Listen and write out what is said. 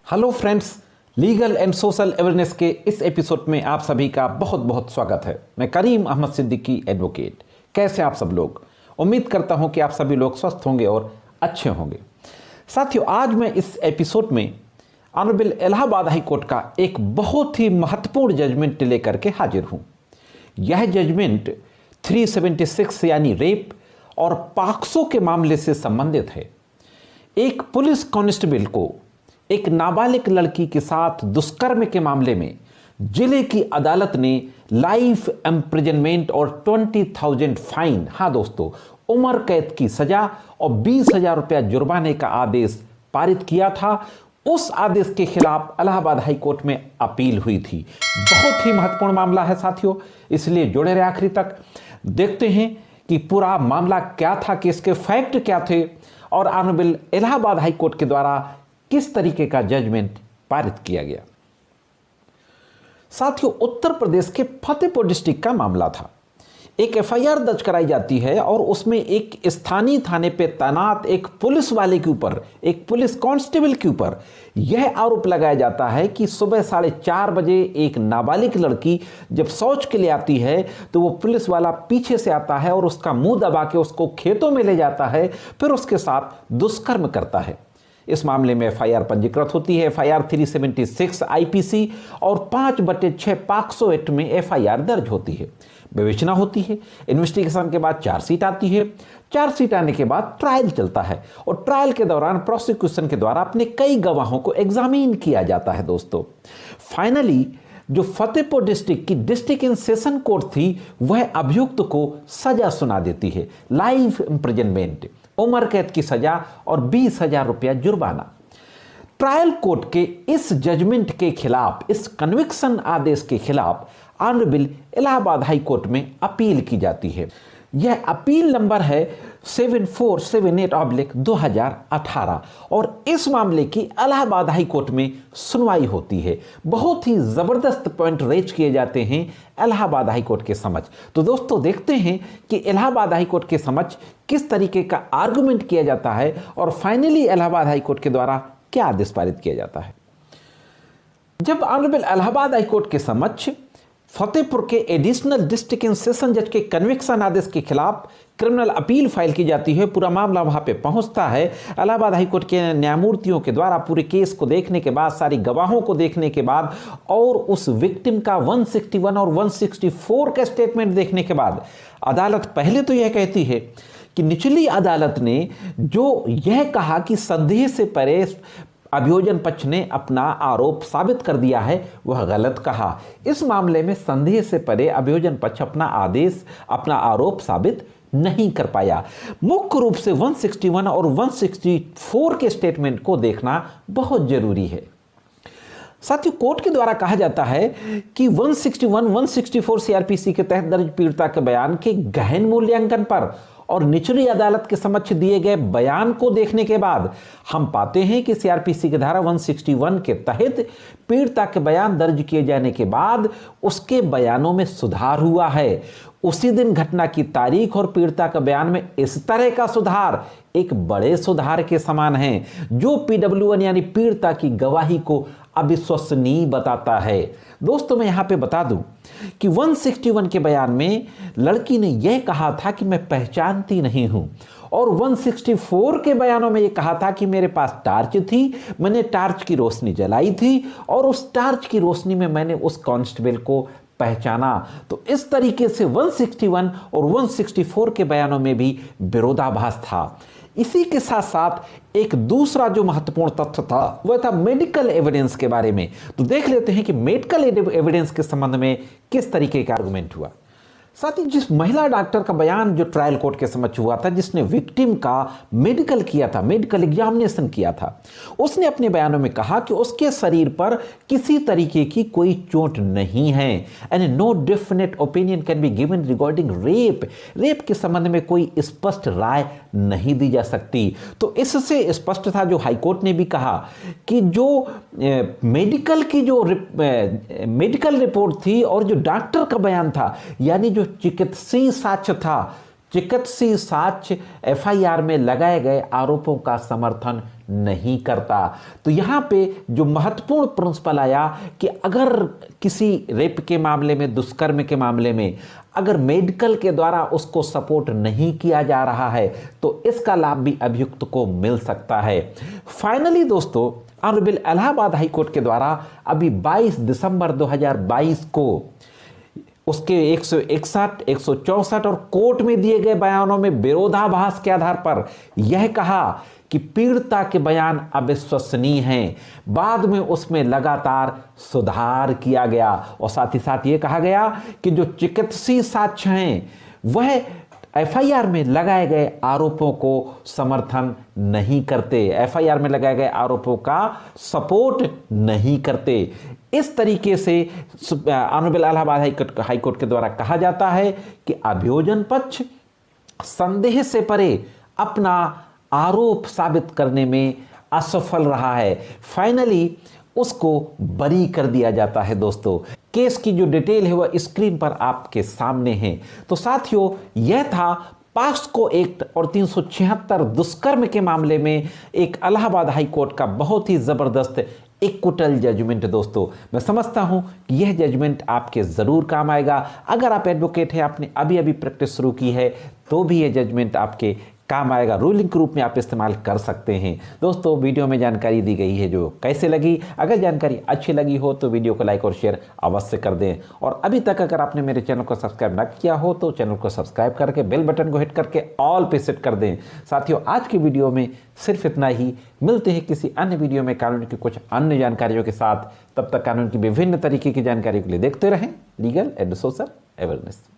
Hello friends, legal and social awareness के इस episode में आप सभी का बहुत बहुत स्वागत है। मैं करीम अहमद सिद्दीकी एडवोकेट। कैसे आप सब लोग? उम्मीद करता हूं कि आप सभी लोग स्वस्थ होंगे और अच्छे होंगे। साथियों, आज मैं इस एपिसोड में ऑनरेबल इलाहाबाद हाई कोर्ट का एक बहुत ही महत्वपूर्ण जजमेंट लेकर के हाजिर हूं। यह जजमेंट 376 यानी रेप और पॉक्सो के मामले से संबंधित है। एक पुलिस कांस्टेबल को एक नाबालिग लड़की के साथ दुष्कर्म के मामले में जिले की अदालत ने लाइफ इम्प्रिजनमेंट और 20,000 फाइन, हाँ दोस्तों, उम्र कैद की सजा और 20,000 रुपया जुर्माने का आदेश पारित किया था। उस आदेश के खिलाफ इलाहाबाद हाई कोर्ट में अपील हुई थी। बहुत ही महत्वपूर्ण मामला है साथियों, इसलिए जुड़े रहे आखिरी तक। देखते हैं कि पूरा मामला क्या था, कि इसके फैक्ट क्या थे और ऑनरेबल इलाहाबाद हाई कोर्ट के द्वारा किस तरीके का जजमेंट पारित किया गया। साथियों, उत्तर प्रदेश के फतेहपुर डिस्ट्रिक्ट का मामला था। एक एफआईआर दर्ज कराई जाती है और उसमें एक स्थानीय थाने पे तैनात एक पुलिस वाले के ऊपर, एक पुलिस कांस्टेबल के ऊपर यह आरोप लगाया जाता है कि सुबह 4:30 बजे एक नाबालिग लड़की जब शौच के लिए आती है तो वो पुलिस वाला पीछे से आता है और उसका मुंह दबा के उसको खेतों में ले जाता है, फिर उसके साथ दुष्कर्म करता है। इस मामले में एफआईआर पंजीकृत होती है। एफआईआर 376 आईपीसी और 5/6 पॉक्सो एक्ट में एफआईआर दर्ज होती है। विवेचना होती है। इन्वेस्टिगेशन के बाद चार्जशीट आती है। चार्जशीट आने के बाद ट्रायल चलता है और ट्रायल के दौरान प्रोसिक्यूशन के द्वारा अपने कई गवाहों को एग्जामिन किया जाता है। दोस्तों, फाइनली जो फतेहपुर डिस्ट्रिक्ट की डिस्ट्रिक्ट इन सेशन कोर्ट थी, वह अभियुक्त को सजा सुना देती है, लाइफ इम्प्रिजनमेंट, उम्र कैद की सजा और 20,000 रुपया जुर्माना। ट्रायल कोर्ट के इस जजमेंट के खिलाफ, इस कन्विक्शन आदेश के खिलाफ ऑनरेबल इलाहाबाद हाई कोर्ट में अपील की जाती है। यह अपील नंबर है 7478/2018 और इस मामले की इलाहाबाद हाई कोर्ट में सुनवाई होती है। बहुत ही जबरदस्त पॉइंट रेज किए जाते हैं इलाहाबाद हाई कोर्ट के समक्ष। तो दोस्तों, देखते हैं कि इलाहाबाद हाई कोर्ट के समक्ष किस तरीके का आर्गुमेंट किया जाता है और फाइनली इलाहाबाद हाई कोर्ट के द्वारा क्या आदेश पारित किया जाता है। जब ऑनरेबल इलाहाबाद हाई कोर्ट के समक्ष फतेहपुर के एडिशनल डिस्ट्रिक्ट इन सेशन जज के कन्विक्शन आदेश के खिलाफ क्रिमिनल अपील फाइल की जाती है, पूरा मामला वहां पे पहुंचता है। इलाहाबाद हाई कोर्ट के न्यायमूर्तियों के द्वारा पूरे केस को देखने के बाद, सारी गवाहों को देखने के बाद और उस विक्टिम का 161 और 164 का स्टेटमेंट देखने के बाद अदालत पहले तो यह कहती है कि निचली अदालत ने जो यह कहा कि संदेह से परे अभियोजन पक्ष ने अपना आरोप साबित कर दिया है, वह गलत कहा। इस मामले में संदेह से परे अभियोजन पक्ष अपना आरोप साबित नहीं कर पाया। मुख्य रूप से 161 और 164 के स्टेटमेंट को देखना बहुत जरूरी है। साथियों, कोर्ट के द्वारा कहा जाता है कि 161, 164 सीआरपीसी के तहत दर्ज पीड़िता के बयान के गहन मूल्यांकन पर और निचली अदालत के समक्ष दिए गए बयान को देखने के बाद हम पाते हैं कि सीआरपीसी की धारा 161 के तहत पीड़िता के बयान दर्ज किए जाने के बाद उसके बयानों में सुधार हुआ है। उसी दिन घटना की तारीख और पीड़िता के बयान में इस तरह का सुधार एक बड़े सुधार के समान है, जो PW1 यानी पीड़िता की गवाही को अविश्वसनीय बताता है। दोस्तों, मैं यहां पे बता दूं कि 161 के बयान में लड़की ने यह कहा था कि मैं पहचानती नहीं हूं और 164 के बयानों में यह कहा था कि मेरे पास टार्च थी, मैंने टार्च की रोशनी जलाई थी और उस टार्च की रोशनी में मैंने उस कांस्टेबल को पहचाना। तो इस तरीके से 161 और 164 के बयानों में भी विरोधाभास था। इसी के साथ साथ एक दूसरा जो महत्वपूर्ण तथ्य था वह था मेडिकल एविडेंस के बारे में। तो देख लेते हैं कि मेडिकल एविडेंस के संबंध में किस तरीके का आर्गुमेंट हुआ। साथ ही जिस महिला डॉक्टर का बयान जो ट्रायल कोर्ट के समक्ष हुआ था, जिसने विक्टिम का मेडिकल किया था, मेडिकल एग्जामिनेशन किया था, उसने अपने बयानों में कहा कि उसके शरीर पर किसी तरीके की कोई चोट नहीं है and no definite opinion can be given regarding rape के संबंध में कोई स्पष्ट राय नहीं दी जा सकती। तो इससे स्पष्ट था, जो हाईकोर्ट ने भी कहा कि जो मेडिकल रिपोर्ट थी और जो डॉक्टर का बयान था, यानी जो चिकित्सीय साक्ष्य था, चिकित्सीय साक्ष्य एफआईआर में लगाए गए आरोपों का समर्थन नहीं करता। तो यहाँ पे जो महत्वपूर्ण प्रिंसिपल आया कि अगर किसी रेप के मामले में, दुष्कर्म के मामले में अगर मेडिकल के द्वारा उसको सपोर्ट नहीं किया जा रहा है तो इसका लाभ भी अभियुक्त को मिल सकता है। फाइनली दोस्तों, ऑनरेबल इलाहाबाद हाई कोर्ट के द्वारा अभी 22 दिसंबर 2022 को उसके 161, 164 और कोर्ट में दिए गए बयानों में विरोधाभास के आधार पर यह कहा कि पीड़िता के बयान अविश्वसनीय हैं। बाद में उसमें लगातार सुधार किया गया और साथ ही साथ ये कहा गया कि जो चिकित्सीय साक्ष्य हैं वह एफआईआर में लगाए गए आरोपों को समर्थन नहीं करते, एफआईआर में लगाए गए आरोपों का सपोर्ट नहीं करते। इस तरीके से ऑनरेबल इलाहाबाद हाई कोर्ट के द्वारा कहा जाता है कि अभियोजन पक्ष संदेह से परे अपना आरोप साबित करने में असफल रहा है। फाइनली उसको बरी कर दिया जाता है। दोस्तों, केस की जो डिटेल है वह स्क्रीन पर आपके सामने है। तो साथियों, यह था पॉक्सो एक्ट और 376 दुष्कर्म के मामले में एक इलाहाबाद हाई कोर्ट का बहुत ही जबरदस्त इक्विटल जजमेंट। दोस्तों, मैं समझता हूं कि यह जजमेंट आपके ज़रूर काम आएगा। अगर आप एडवोकेट हैं, आपने अभी अभी प्रैक्टिस शुरू की है, तो भी यह जजमेंट आपके काम आएगा, रूलिंग के रूप में आप इस्तेमाल कर सकते हैं। दोस्तों, वीडियो में जानकारी दी गई है जो कैसे लगी, अगर जानकारी अच्छी लगी हो तो वीडियो को लाइक और शेयर अवश्य कर दें। और अभी तक अगर आपने मेरे चैनल को सब्सक्राइब न किया हो तो चैनल को सब्सक्राइब करके बेल बटन को हिट करके ऑल पे सेट कर दें। साथियों, आज की वीडियो में सिर्फ इतना ही। मिलते हैं किसी अन्य वीडियो में कानून की कुछ अन्य जानकारियों के साथ। तब तक कानून की विभिन्न तरीके की जानकारी के लिए देखते रहें लीगल एंड सोशल अवेयरनेस।